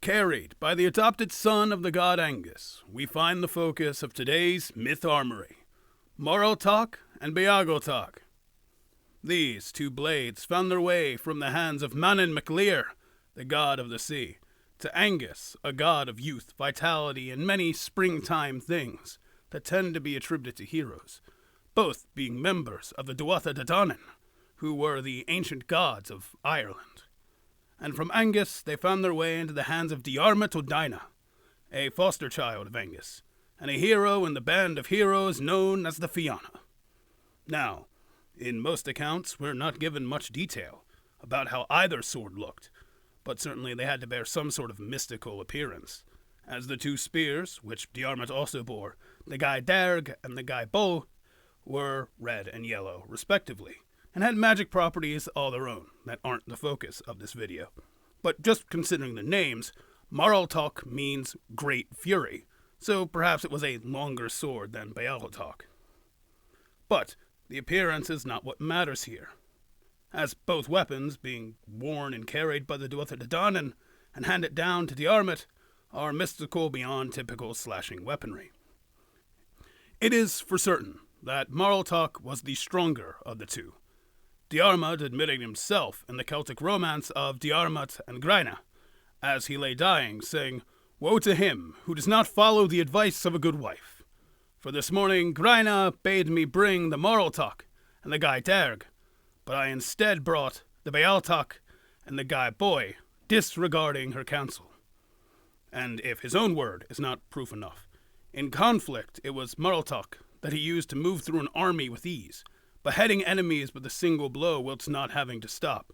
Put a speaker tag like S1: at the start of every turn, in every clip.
S1: Carried by the adopted son of the god Angus, we find the focus of today's Myth-Armory, Moralltach and Beagaltach. These two blades found their way from the hands of Manan MacLear, the god of the sea, to Angus, a god of youth, vitality, and many springtime things that tend to be attributed to heroes, both being members of the Duibne, who were the ancient gods of Ireland. And from Angus they found their way into the hands of Diarmuid, a foster child of Angus, and a hero in the band of heroes known as the Fianna. Now, in most accounts, we're not given much detail about how either sword looked, but certainly they had to bear some sort of mystical appearance, as the two spears, which Diarmuid also bore, the Gae Derg and the Gae Bo, were red and yellow, respectively, and had magic properties all their own that aren't the focus of this video. But just considering the names, Moralltach means Great Fury, so perhaps it was a longer sword than Beagaltach. But the appearance is not what matters here, as both weapons, being worn and carried by the Duibne and handed down to Diarmuid, are mystical beyond typical slashing weaponry. It is for certain that Moralltach was the stronger of the two, Diarmuid admitting himself in the Celtic romance of Diarmuid and Gryna, as he lay dying, saying, "Woe to him who does not follow the advice of a good wife. For this morning Gryna bade me bring the Moralltach and the Gae Derg, but I instead brought the Beagaltach and the Gae Boy, disregarding her counsel." And if his own word is not proof enough, in conflict it was Moralltach that he used to move through an army with ease, beheading enemies with a single blow whilst not having to stop.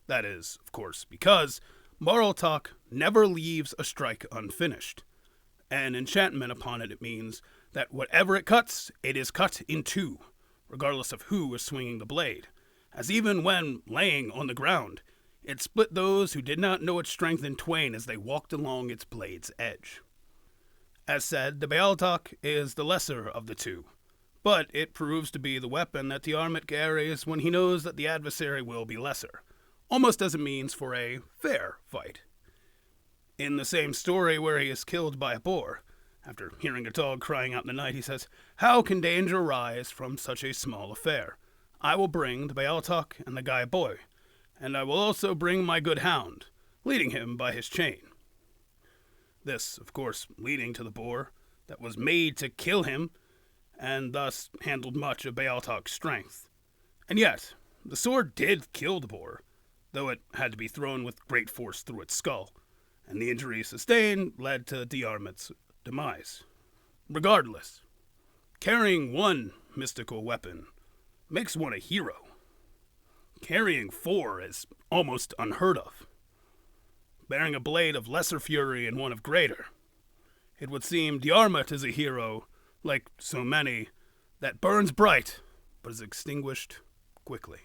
S1: That is, of course, because Moralltach never leaves a strike unfinished. An enchantment upon it means that whatever it cuts, it is cut in two, regardless of who is swinging the blade, as even when laying on the ground, it split those who did not know its strength in twain as they walked along its blade's edge. As said, the Beagaltach is the lesser of the two, but it proves to be the weapon that Diarmuid carries when he knows that the adversary will be lesser, almost as a means for a fair fight. In the same story where he is killed by a boar, after hearing a dog crying out in the night, he says, "How can danger rise from such a small affair? I will bring the Beagaltach and the Gae Boy, and I will also bring my good hound, leading him by his chain." This, of course, leading to the boar that was made to kill him, and thus handled much of Beagaltach's strength. And yet, the sword did kill the boar, though it had to be thrown with great force through its skull, and the injury sustained led to Diarmuid's demise. Regardless, carrying one mystical weapon makes one a hero. Carrying four is almost unheard of. Bearing a blade of lesser fury and one of greater, it would seem Diarmuid is a hero, like so many, that burns bright, but is extinguished quickly.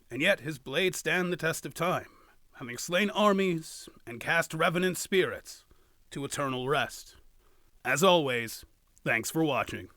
S1: And yet his blades stand the test of time, having slain armies and cast revenant spirits to eternal rest. As always, thanks for watching.